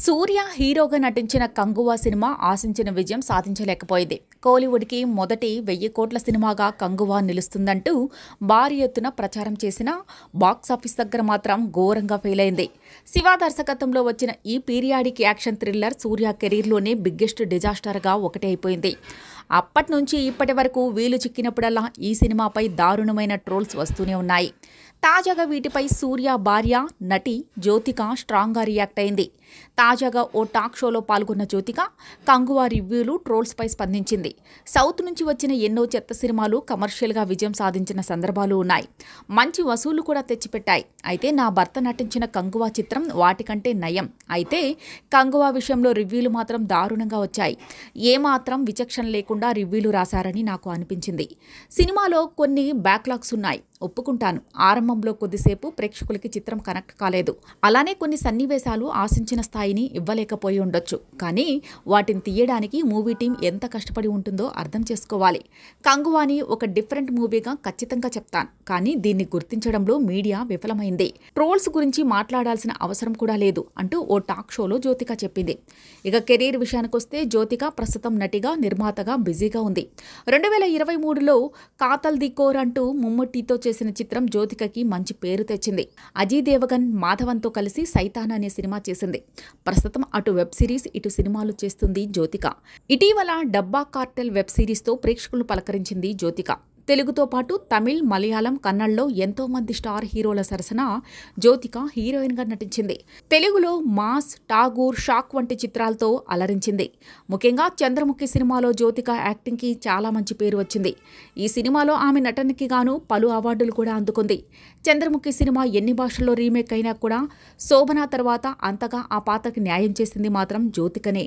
సూర్య హీరోగా నటించిన కంగువా సినిమా ఆశించిన విజయం సాధించలేకపోయింది. కోలీవుడ్కి మొదటి 1000 కోట్ల సినిమాగా కంగువా నిలుస్తుందంటూ భారీ ఎత్తున ప్రచారం చేసినా బాక్సాఫీస్ దగ్గర మాత్రం ఘోరంగా ఫెయిల్ అయింది. శివ దర్శకత్వంలో వచ్చిన ఈ పీరియాడిక్ యాక్షన్ థ్రిల్లర్ సూర్య కెరీర్లోనే బిగ్గెస్ట్ డిజాస్టర్గా ఒకటి అయిపోయింది. అప్పటి నుంచి ఇప్పటి వరకు వీలు చిక్కినప్పుడల్లా ఈ సినిమాపై దారుణమైన ట్రోల్స్ వస్తూనే ఉన్నాయి. తాజాగా వీటిపై సూర్య భార్య నటి జ్యోతిక స్ట్రాంగ్గా రియాక్ట్ అయింది. తాజాగా ఓ టాక్ షోలో పాల్గొన్న జ్యోతిక కంగువా రివ్యూలు ట్రోల్స్పై స్పందించింది. సౌత్ నుంచి వచ్చిన ఎన్నో చెత్త సినిమాలు కమర్షియల్గా విజయం సాధించిన సందర్భాలు ఉన్నాయి. మంచి వసూళ్లు కూడా తెచ్చిపెట్టాయి. అయితే నా భర్త నటించిన కంగువా చిత్రం వాటికంటే నయం. అయితే కంగువా విషయంలో రివ్యూలు మాత్రం దారుణంగా వచ్చాయి. ఏమాత్రం విచక్షణ లేకుండా రివ్యూలు రాశారని నాకు అనిపించింది. సినిమాలో కొన్ని బ్యాక్లాగ్స్ ఉన్నాయి, ఒప్పుకుంటాను. ఆరంభంలో కొద్దిసేపు ప్రేక్షకులకి చిత్రం కనెక్ట్ కాలేదు. అలానే కొన్ని సన్నివేశాలు ఆశించిన స్థాయిని ఇవ్వలేకపోయి ఉండొచ్చు. కానీ వాటిని తీయడానికి మూవీ టీం ఎంత కష్టపడి ఉంటుందో అర్థం చేసుకోవాలి. కంగువాని ఒక డిఫరెంట్ మూవీగా ఖచ్చితంగా చెప్తాను. కానీ దీన్ని గుర్తించడంలో మీడియా విఫలమైంది. ట్రోల్స్ గురించి మాట్లాడాల్సిన అవసరం కూడా లేదు అంటూ ఓ టాక్ షోలో జ్యోతిక చెప్పింది. ఇక కెరీర్ విషయానికొస్తే జ్యోతిక ప్రస్తుతం నటిగా, నిర్మాతగా బిజీగా ఉంది. 2023లో కాతల్ ది కోర్ అంటూ ముమ్మటితో చేసిన చిత్రం జ్యోతికకి మంచి పేరు తెచ్చింది. అజయ్ దేవగన్, మాధవన్తో కలిసి సైతాన్ అనే సినిమా చేసింది. ప్రస్తుతం అటు వెబ్ సిరీస్, ఇటు సినిమాలు చేస్తుంది జ్యోతిక. ఇటీవల డబ్బా కార్టెల్ వెబ్ సిరీస్తో ప్రేక్షకులు పలకరించింది జ్యోతిక. తెలుగుతో పాటు తమిళ్, మలయాళం, కన్నడలో ఎంతో మంది స్టార్ హీరోల సరసన జ్యోతిక హీరోయిన్గా నటించింది. తెలుగులో మాస్, ఠాగూర్, షాక్ వంటి చిత్రాలతో అలరించింది. ముఖ్యంగా చంద్రముఖి సినిమాలో జ్యోతిక యాక్టింగ్కి చాలా మంచి పేరు వచ్చింది. ఈ సినిమాలో ఆమె నటనకి గాను పలు అవార్డులు కూడా అందుకుంది. చంద్రముఖి సినిమా ఎన్ని భాషల్లో రీమేక్ అయినా కూడా శోభన తర్వాత అంతగా ఆ పాత్రకి న్యాయం చేసింది మాత్రం జ్యోతికనే.